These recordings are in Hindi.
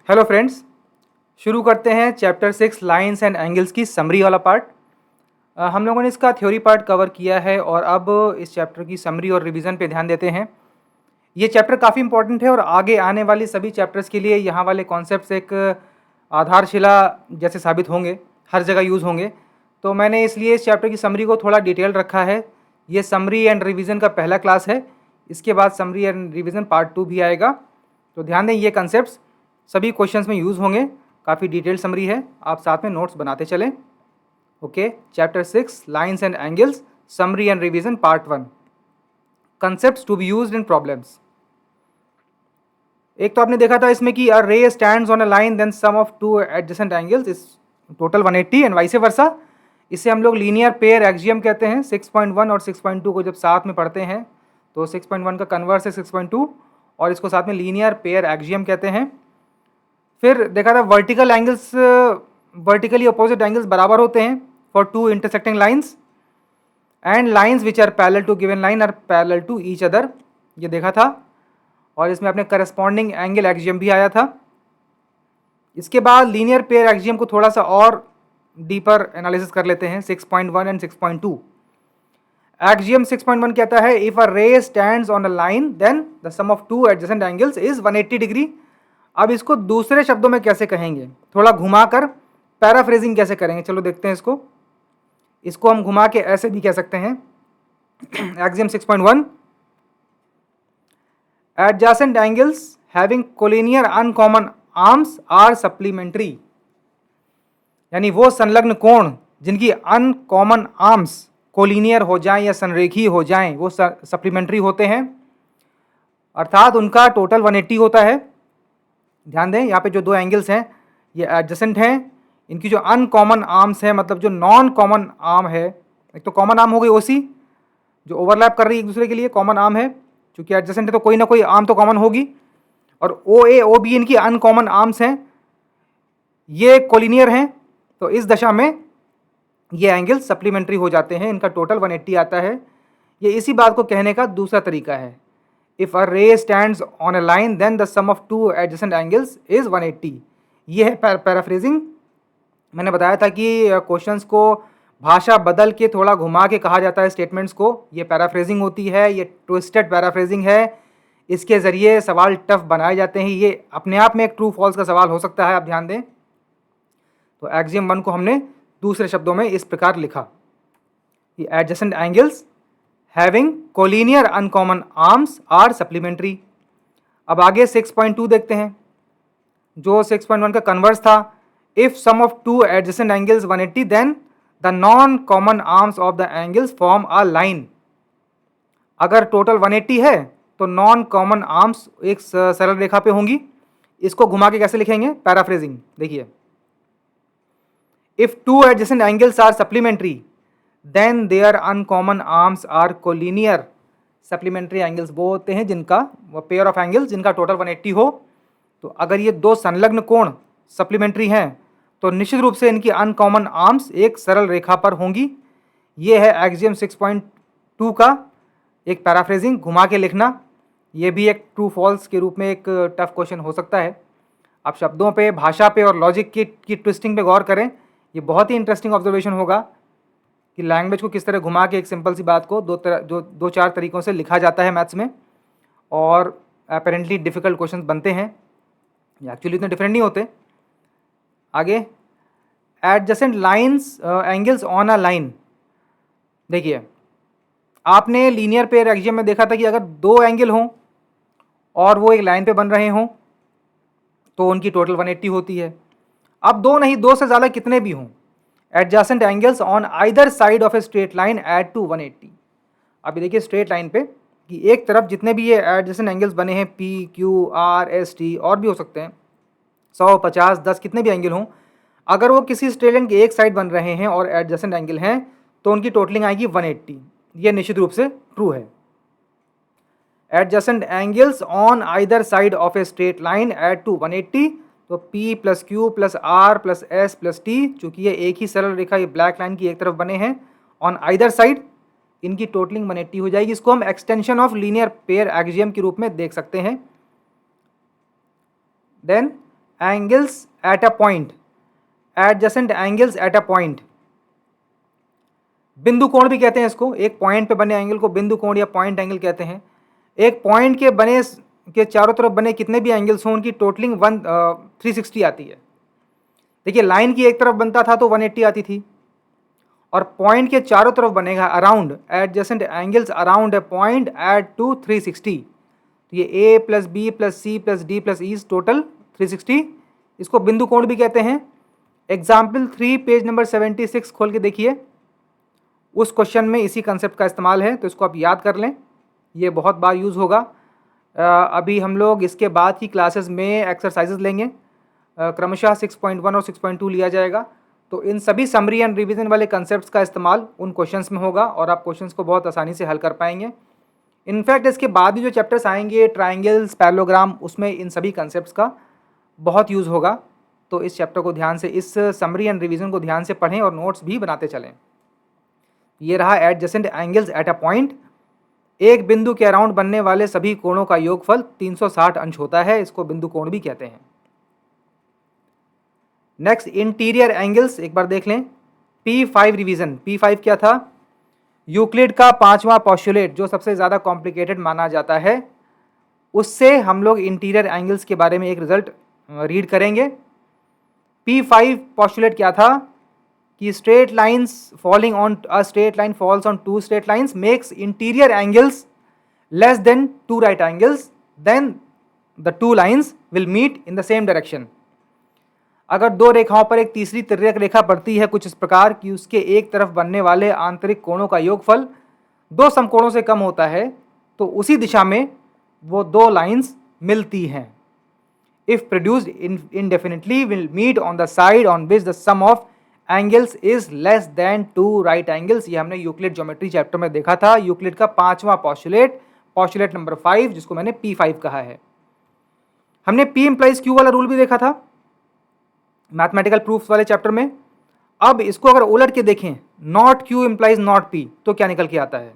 हेलो फ्रेंड्स, शुरू करते हैं चैप्टर 6 लाइंस एंड एंगल्स की समरी वाला पार्ट। हम लोगों ने इसका थ्योरी पार्ट कवर किया है और अब इस चैप्टर की समरी और रिवीजन पे ध्यान देते हैं। ये चैप्टर काफ़ी इंपॉर्टेंट है और आगे आने वाली सभी चैप्टर्स के लिए यहाँ वाले कॉन्सेप्ट्स एक आधारशिला जैसे साबित होंगे, हर जगह यूज़ होंगे। तो मैंने इसलिए इस चैप्टर की समरी को थोड़ा डिटेल रखा है। ये समरी एंड रिवीजन का पहला क्लास है, इसके बाद समरी एंड रिवीजन पार्ट 2 भी आएगा। तो ध्यान दें, ये कंसेप्ट्स सभी क्वेश्चंस में यूज़ होंगे। काफ़ी डिटेल समरी है, आप साथ में नोट्स बनाते चलें। Okay, chapter 6 lines and angles, summary and revision part 1, concepts to be used in problems. एक तो आपने देखा था इसमें कि a ray stands on a line then sum of two adjacent angles is total 180 and vice versa. इसे हम लोग लीनियर पेयर एक्सियम कहते हैं। 6.1 और 6.2 को जब साथ में पढ़ते हैं तो 6.1 का कन्वर्स है 6.2 और इसको साथ में लीनियर पेयर एक्सियम कहते हैं। फिर देखा था vertical angles, vertically opposite angles बराबर होते हैं for two intersecting lines and lines which are parallel to given line are parallel to each other, ये देखा था। और इसमें अपने करस्पॉन्डिंग एंगल एक्सियम भी आया था। इसके बाद लीनियर पेयर एक्सियम को थोड़ा सा और डीपर एनालिसिस कर लेते हैं। 6.1 एंड 6.2 एक्सियम 6.1 कहता है if a ray stands on a line then the sum of two adjacent angles is 180 degree. अब इसको दूसरे शब्दों में कैसे कहेंगे, थोड़ा घुमाकर पैराफ्रेजिंग कैसे करेंगे, चलो देखते हैं इसको हम घुमा के ऐसे भी कह सकते हैं। Axiom 6.1 adjacent angles having collinear uncommon arms are supplementary, यानी वो संलग्न कोण जिनकी अनकॉमन आर्म्स कोलिनियर हो जाएं या संरेखीय हो जाएं वो सप्लीमेंट्री होते हैं, अर्थात उनका टोटल 180 होता है। ध्यान दें, यहाँ पे जो दो एंगल्स हैं ये एडजेसेंट हैं। इनकी जो अनकॉमन आर्म्स है, मतलब जो नॉन कॉमन आर्म है, एक तो कॉमन आर्म हो गई ओसी जो ओवरलैप कर रही है एक दूसरे के लिए, कॉमन आर्म है। चूंकि एडजेसेंट है तो कोई ना कोई आर्म तो कॉमन होगी। और ओ ए ओ बी इनकी अनकॉमन आर्म्स हैं, ये कोलिनियर हैं। तो इस दशा में ये एंगल सप्लीमेंट्री हो जाते हैं, इनका टोटल 180 आता है। ये इसी बात को कहने का दूसरा तरीका है। If a ray stands on a line then the sum of two adjacent angles is 180। ये है पैराफ्रेजिंग। मैंने बताया था कि क्वेश्चंस को भाषा बदल के थोड़ा घुमा के कहा जाता है स्टेटमेंट्स को, ये पैराफ्रेजिंग होती है, ये ट्विस्टेड पैराफ्रेजिंग है। इसके ज़रिए सवाल टफ बनाए जाते हैं। ये अपने आप में एक ट्रू फॉल्स का सवाल हो सकता है, आप ध्यान दें। तो एक्सियम 1 को हमने दूसरे शब्दों में इस प्रकार लिखा, ये adjacent angles having collinear uncommon arms are supplementary. अब आगे 6.2 देखते हैं, जो 6.1 का कन्वर्स था। If sum of two adjacent angles 180 then the non common arms of the angles form a line. अगर टोटल 180 है तो नॉन कॉमन आर्म्स एक सरल रेखा पे होंगी। इसको घुमा के कैसे लिखेंगे, पैराफ्रेजिंग देखिए। If two adjacent angles are supplementary then their uncommon arms are collinear. Supplementary angles वो होते हैं जिनका, वो पेयर ऑफ एंगल्स जिनका टोटल 180 हो। तो अगर ये दो संलग्न कोण सप्लीमेंट्री हैं तो निश्चित रूप से इनकी अनकॉमन आर्म्स एक सरल रेखा पर होंगी। ये है एक्सियम 6.2 का एक पैराफ्रेजिंग, घुमा के लिखना। ये भी एक ट्रू फॉल्स के रूप में एक टफ क्वेश्चन हो सकता है। आप शब्दों पे, भाषा पे और लॉजिक की ट्विस्टिंग पे गौर करें। ये बहुत ही इंटरेस्टिंग ऑब्जर्वेशन होगा कि लैंग्वेज को किस तरह घुमा के एक सिंपल सी बात को दो चार तरीक़ों से लिखा जाता है मैथ्स में, और अपेरेंटली डिफ़िकल्ट क्वेश्चंस बनते हैं। एक्चुअली इतने डिफरेंट नहीं होते। आगे adjacent lines angles on a line. देखिए, आपने लीनियर पेयर एक्सियम में देखा था कि अगर दो एंगल हों और वो एक लाइन पे बन रहे हों तो उनकी टोटल 180 होती है। अब दो नहीं, दो से ज़्यादा कितने भी हों, adjacent angles on either side of a straight line add to 180। अभी देखिए स्ट्रेट लाइन पे कि एक तरफ जितने भी ये एडजेसेंट एंगल्स बने हैं, P Q R S T, और भी हो सकते हैं 100 50 10 कितने भी एंगल हों, अगर वो किसी स्ट्रेट लाइन के एक साइड बन रहे हैं और एडजेसेंट एंगल हैं तो उनकी टोटलिंग आएगी 180। ये निश्चित रूप से ट्रू है। Adjacent angles on either side of a straight line add to 180। तो P plus Q plus R plus S plus T, चूँकि ये एक ही सरल रेखा, ये ब्लैक लाइन की एक तरफ बने हैं, ऑन आइदर साइड इनकी टोटलिंग 180 हो जाएगी। इसको हम extension of linear pair axiom के रूप में देख सकते हैं। Then angles at a point, adjacent angles at a point, बिंदु कोण भी कहते हैं इसको, एक पॉइंट पे बने एंगल को बिंदु कोण या पॉइंट एंगल कहते हैं। एक पॉइंट के बने के चारों तरफ बने कितने भी एंगल्स हों उनकी टोटलिंग 360 आती है। देखिए लाइन की एक तरफ बनता था तो 180 आती थी, और पॉइंट के चारों तरफ बनेगा around adjacent angles around a point add to 360। तो ये A plus B plus C plus D plus E total 360, इसको बिंदु कोण भी कहते हैं। एग्जाम्पल 3 पेज नंबर 76 खोल के देखिए, उस क्वेश्चन में इसी कंसेप्ट का इस्तेमाल है, तो इसको आप याद कर लें, ये बहुत बार यूज़ होगा। अभी हम लोग इसके बाद की क्लासेस में एक्सरसाइजेज लेंगे, क्रमशः 6.1 और 6.2 लिया जाएगा। तो इन सभी समरी एंड रिवीजन वाले कंसेप्ट्स का इस्तेमाल उन क्वेश्चंस में होगा और आप क्वेश्चंस को बहुत आसानी से हल कर पाएंगे। इनफैक्ट इसके बाद भी जो चैप्टर्स आएंगे ट्राइंगल्स, पैरेललोग्राम, उसमें इन सभी कंसेप्ट्स का बहुत यूज़ होगा। तो इस चैप्टर को ध्यान से, इस समरी एंड रिवीजन को ध्यान से पढ़ें और नोट्स भी बनाते चलें। ये रहा adjacent angles at a point, एक बिंदु के अराउंड बनने वाले सभी कोणों का योगफल 360 अंश होता है, इसको बिंदु कोण भी कहते हैं। नेक्स्ट इंटीरियर एंगल्स एक बार देख लें। P5 रिवीजन, P5 क्या था? यूक्लिड का 5वां पोस्टुलेट जो सबसे ज़्यादा कॉम्प्लिकेटेड माना जाता है, उससे हम लोग इंटीरियर एंगल्स के बारे में एक रिजल्ट रीड करेंगे। P5 पोस्टुलेट क्या था कि straight lines falling on a straight line falls on two straight lines makes interior angles less than two right angles, then the two lines will meet in the same direction. अगर दो रेखाओं पर एक तीसरी तिर्यक रेखा पड़ती है कुछ इस प्रकार कि उसके एक तरफ बनने वाले आंतरिक कोणों का योगफल दो समकोणों से कम होता है, तो उसी दिशा में वो दो लाइन्स मिलती हैं। If produced indefinitely will meet on the side on which the sum of angles is less than two right angles। ये हमने यूक्लिड ज्योमेट्री चैप्टर में देखा था, यूक्लिड का 5वां पोस्टुलेट, पोस्टुलेट नंबर 5, जिसको मैंने P5 कहा है। हमने P implies Q वाला रूल भी देखा था मैथमेटिकल प्रूफ्स वाले चैप्टर में। अब इसको अगर उलट के देखें, not Q implies not P, तो क्या निकल के आता है?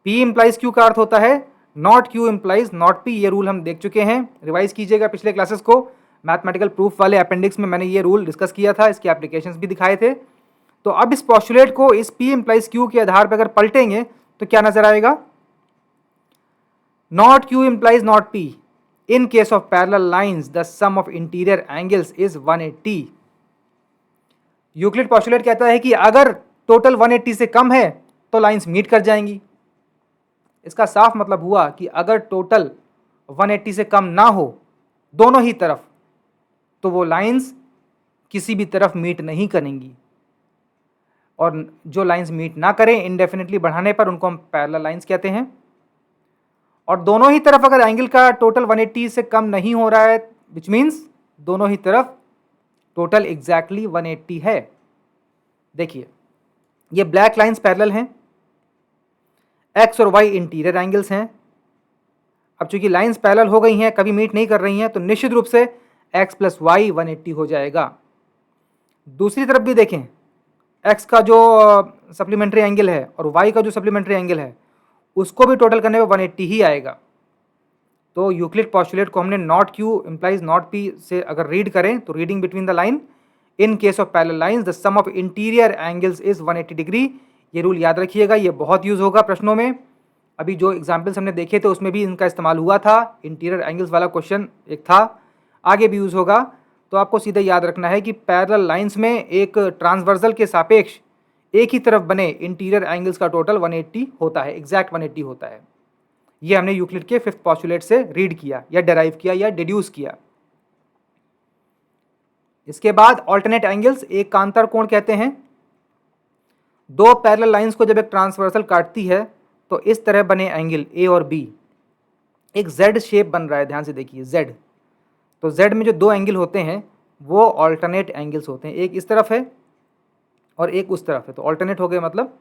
P implies Q का अर्थ होता है not Q implies not P। ये रूल हम देख चुके हैं, रिवाइज कीजिएगा पिछले क्लासेस को। मैथमेटिकल प्रूफ वाले अपेंडिक्स में मैंने ये रूल डिस्कस किया था, इसके एप्लीकेशंस भी दिखाए थे। तो अब इस पोस्टुलेट को इस P implies Q के आधार पर अगर पलटेंगे तो क्या नजर आएगा? Not Q implies not P, in case of parallel lines the sum of interior angles is 180। Euclid postulate कहता है कि अगर टोटल 180 से कम है तो लाइंस मीट कर जाएंगी। इसका साफ मतलब हुआ कि अगर टोटल 180 से कम ना हो दोनों ही तरफ, तो वो लाइंस किसी भी तरफ मीट नहीं करेंगी, और जो लाइंस मीट ना करें इंडेफिनिटली बढ़ाने पर उनको हम पैरेलल लाइंस कहते हैं। और दोनों ही तरफ अगर एंगल का टोटल 180 से कम नहीं हो रहा है, विच मीन्स दोनों ही तरफ टोटल एग्जैक्टली 180 है। देखिए ये ब्लैक लाइंस पैरेलल हैं, एक्स और वाई इंटीरियर एंगल्स हैं। अब चूंकि लाइंस पैरेलल हो गई हैं, कभी मीट नहीं कर रही हैं, तो निश्चित रूप से एक्स प्लस वाई 180 हो जाएगा। दूसरी तरफ भी देखें, एक्स का जो सप्लीमेंट्री एंगल है और वाई का जो सप्लीमेंट्री एंगल है उसको भी टोटल करने पे 180 ही आएगा। तो यूक्लिड पोस्टुलेट को हमने not Q implies not P से अगर रीड करें तो reading between the line, in case of parallel lines the sum of interior angles is 180 degree. ये रूल याद रखिएगा, ये बहुत यूज होगा प्रश्नों में। अभी जो एग्जाम्पल्स हमने देखे थे उसमें भी इनका इस्तेमाल हुआ था, इंटीरियर एंगल्स वाला क्वेश्चन एक था, आगे भी यूज होगा। तो आपको सीधे याद रखना है कि पैरेलल लाइंस में एक ट्रांसवर्सल के सापेक्ष एक ही तरफ बने इंटीरियर एंगल्स का टोटल 180 होता है, एग्जैक्ट 180 होता है। ये हमने यूक्लिड के 5th पोस्टुलेट से रीड किया या डेराइव किया या डिड्यूस किया। इसके बाद ऑल्टरनेट एंगल्स, एक कांतर कोण कहते हैं। दो पैरेलल लाइंस को जब एक ट्रांसवर्सल काटती है तो इस तरह बने एंगल ए और बी, एक जेड शेप बन रहा है, ध्यान से देखिए जेड। तो जेड में जो दो एंगल होते हैं वो ऑल्टरनेट एंगल्स होते हैं, एक इस तरफ है और एक उस तरफ है, तो ऑल्टरनेट हो गए, मतलब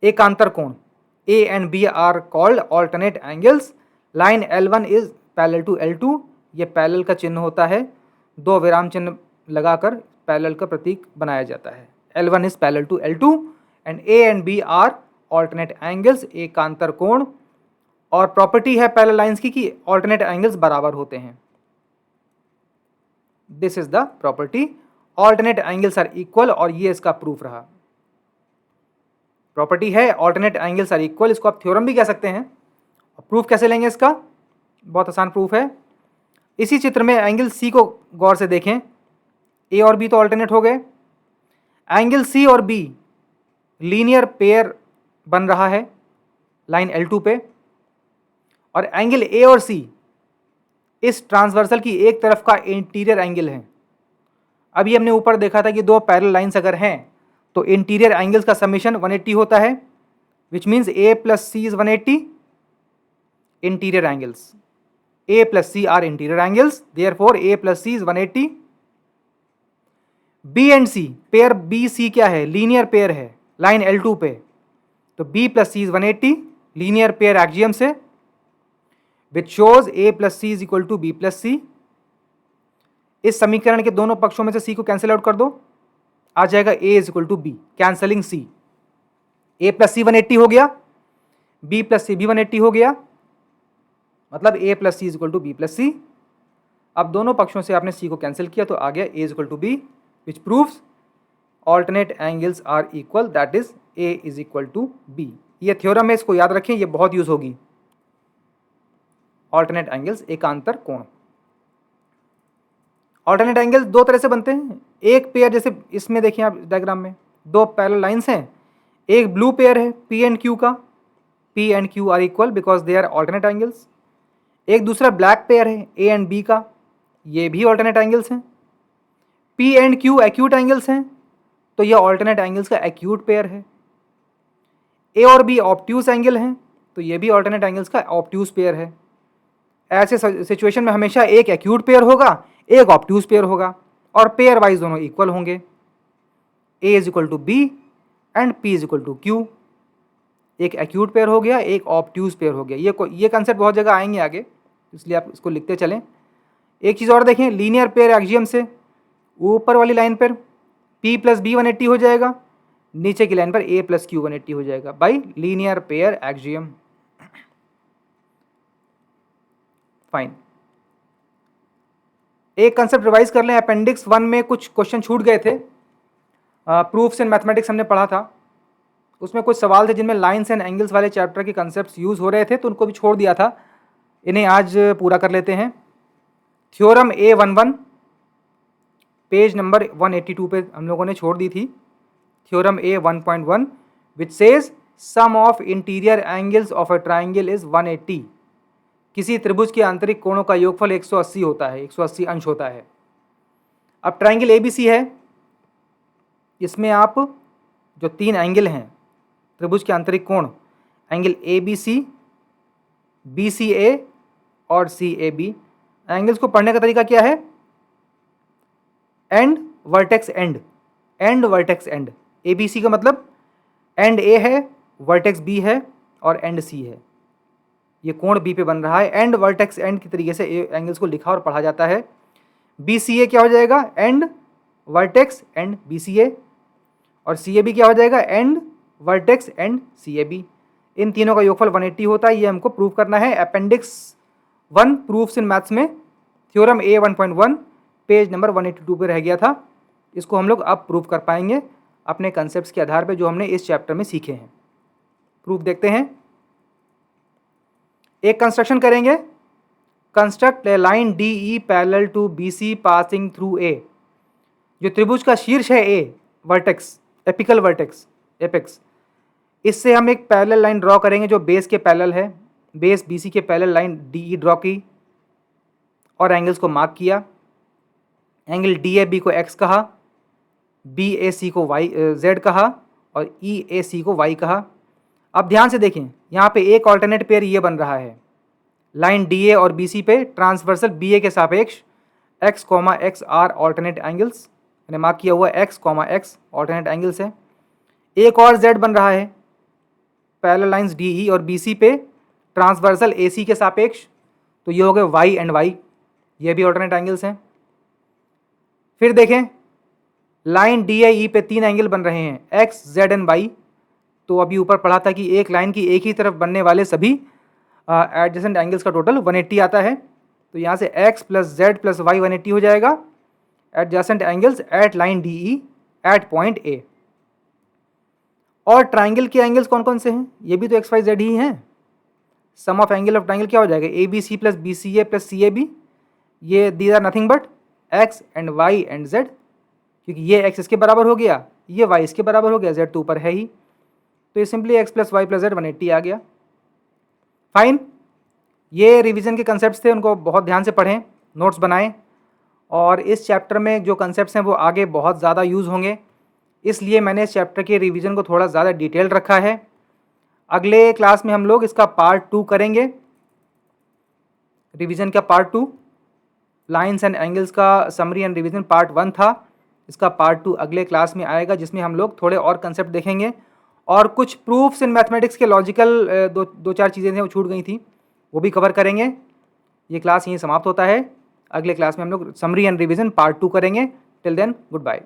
एकांतर कोण। A and B are called alternate angles। Line L1 is parallel to L2, ये पैरेलल का चिन्ह होता है, दो विराम चिन्ह लगाकर पैरेलल का प्रतीक बनाया जाता है। L1 is parallel to L2 and A and B are alternate angles, एकांतर कोण। और प्रॉपर्टी है पैरेलल लाइंस की कि ऑल्टरनेट एंगल्स बराबर होते हैं। This is the property, alternate angles are equal, और ये इसका प्रूफ रहा। प्रॉपर्टी है ऑल्टरनेट एंगल्स आर इक्वल, इसको आप थ्योरम भी कह सकते हैं। प्रूफ कैसे लेंगे इसका? बहुत आसान प्रूफ है। इसी चित्र में एंगल सी को गौर से देखें, ए और बी तो ऑल्टरनेट हो गए, एंगल सी और बी लीनियर पेयर बन रहा है लाइन L2 पे, और एंगल ए और सी इस ट्रांसवर्सल की एक तरफ का इंटीरियर एंगल है। अभी हमने ऊपर देखा था कि दो पैरेलल लाइंस अगर हैं तो इंटीरियर एंगल्स का समेशन 180 होता है, which means A plus C is 180 interior angles. A plus C are interior angles, therefore A plus C is 180. B and C pair B C क्या है? लीनियर पेयर है लाइन L2 पे, तो B plus C is 180 linear pair axiom से, which shows A plus C is equal to B plus C। इस समीकरण के दोनों पक्षों में से C को कैंसिल आउट कर दो, आ जाएगा A is equal to B, cancelling C। A plus C 180 हो गया, B plus C भी 180 हो गया, मतलब A plus C is equal to B plus C. अब दोनों पक्षों से आपने C को कैंसिल किया तो आ गया A is equal to B, which proves alternate angles are equal, that is A is equal to B. ये थ्योरम है, इसको याद रखें, ये बहुत यूज होगी। ऑल्टरनेट एंगल्स एकांतर कोण। ऑल्टरनेट एंगल्स दो तरह से बनते हैं। एक पेयर, जैसे इसमें देखिए आप डायग्राम में दो पैरेलल लाइंस हैं, एक ब्लू पेयर है P एंड Q का, P and Q are equal because they are alternate angles. एक दूसरा ब्लैक पेयर है A एंड B का, ये भी ऑल्टरनेट एंगल्स हैं। P and Q acute angles हैं, तो ये ऑल्टरनेट एंगल्स का एक्यूट पेयर है। A और B ऑब्ट्यूज एंगल हैं, तो ये भी ऑल्टरनेट एंगल्स का ऑब्ट्यूज पेयर है। ऐसे सिचुएशन में हमेशा एक एक्यूट पेयर होगा, एक ऑब्ट्यूज पेयर होगा, और पेयर वाइज दोनों इक्वल होंगे। A is equal to B and P is equal to Q। एक एक्यूट पेयर हो गया, एक ऑब्ट्यूज पेयर हो गया। ये कंसेप्ट बहुत जगह आएंगे आगे, इसलिए आप इसको लिखते चलें। एक चीज़ और देखें, लीनियर पेयर एक्सियम से ऊपर वाली लाइन पर P प्लस बी 180 हो जाएगा, नीचे की लाइन पर A प्लस क्यू 180 हो जाएगा by linear pair axiom. Fine. एक कंसेप्ट रिवाइज कर लें, अपेंडिक्स 1 में कुछ क्वेश्चन छूट गए थे। प्रूफ्स इन मैथमेटिक्स हमने पढ़ा था, उसमें कुछ सवाल थे जिनमें लाइन्स एंड एंगल्स वाले चैप्टर के कंसेप्ट्स यूज़ हो रहे थे, तो उनको भी छोड़ दिया था। इन्हें आज पूरा कर लेते हैं। थ्योरम A11 पेज नंबर 182 पे हम लोगों ने छोड़ दी थी। Theorem A1.1 which says sum of interior angles of a triangle is 180। किसी त्रिभुज के आंतरिक कोणों का योगफल 180 होता है, 180 अंश होता है। अब ट्राइंगल ABC है, इसमें आप जो तीन एंगल हैं त्रिभुज के आंतरिक कोण, एंगल ABC, BCA और CAB। एंगल्स को पढ़ने का तरीका क्या है? And vertex and, and vertex and. ABC का मतलब एंड A है, वर्टेक्स B है और एंड C है। ये कोण B पे बन रहा है, एंड वर्टेक्स एंड की तरीके से एंगल्स को लिखा और पढ़ा जाता है। BCA क्या हो जाएगा? एंड वर्टेक्स एंड BCA, और CAB क्या हो जाएगा? And vertex and CAB। इन तीनों का योगफल 180 होता है, ये हमको प्रूव करना है। अपेंडिक्स 1 प्रूफ्स इन मैथ्स में थ्योरम A1.1 पेज नंबर 182 पे रह गया था। इसको हम लोग अब प्रूव कर पाएंगे अपने कंसेप्ट्स के आधार पे जो हमने इस चैप्टर में सीखे हैं। प्रूफ देखते हैं। एक कंस्ट्रक्शन करेंगे, construct a line DE parallel to BC passing through A। जो त्रिभुज का शीर्ष है A, vertex, apical vertex, apex, इससे हम एक पैरेलल लाइन ड्रॉ करेंगे जो बेस के पैरेलल है। बेस BC के पैरेलल लाइन DE ड्रॉ की और एंगल्स को मार्क किया। एंगल DAB को X कहा, BAC को Z कहा और EAC को Y कहा। अब ध्यान से देखें, यहाँ पे एक ऑल्टरनेट पेयर ये बन रहा है, लाइन DA और BC पे ट्रांसवर्सल BA के सापेक्ष X, X are alternate angles, मैंने मार्क किया हुआ X, X ऑल्टरनेट एंगल्स है। एक और Z बन रहा है पैरेलल लाइंस DE और BC पे ट्रांसवर्सल AC के सापेक्ष, तो ये हो गए Y एंड Y, ये भी ऑल्टरनेट एंगल्स हैं। फिर देखें, लाइन DAE पे तीन एंगल बन रहे हैं X, Z एंड Y। तो अभी ऊपर पढ़ा था कि एक लाइन की एक ही तरफ बनने वाले सभी एडजेसेंट एंगल्स का टोटल 180 आता है। तो यहाँ से X plus Z plus Y 180 हो जाएगा। Adjacent angles at line D E at point A. और ट्राइंगल के एंगल्स कौन कौन से हैं? ये भी तो एक्स वाई जेड ही हैं। Sum of angle of triangle क्या हो जाएगा? A B C plus B C A plus C A B. ये these are nothing but X and Y and Z, क्योंकि ये एक्स इसके बराबर हो गया, ये वाई इसके बराबर हो गया, जेड तो ऊपर है ही, तो ये simply X plus Y plus Z 180 आ गया। फाइन, ये रिवीजन के कंसेप्ट्स थे, उनको बहुत ध्यान से पढ़ें, नोट्स बनाएं, और इस चैप्टर में जो कंसेप्ट्स हैं वो आगे बहुत ज़्यादा यूज़ होंगे, इसलिए मैंने इस चैप्टर के रिवीजन को थोड़ा ज़्यादा डिटेल रखा है। अगले क्लास में हम लोग इसका पार्ट 2 करेंगे, रिवीजन का पार्ट 2। लाइंस एंड एंगल्स का समरी एंड रिवीजन पार्ट 1 था, इसका पार्ट 2 अगले क्लास में आएगा, जिसमें हम लोग थोड़े और कंसेप्ट देखेंगे और कुछ प्रूफ्स इन मैथमेटिक्स के लॉजिकल दो चार चीज़ें थी वो छूट गई थी, वो भी कवर करेंगे। ये क्लास यहीं समाप्त होता है। अगले क्लास में हम लोग समरी एंड रिवीजन पार्ट 2 करेंगे। Till then, good bye.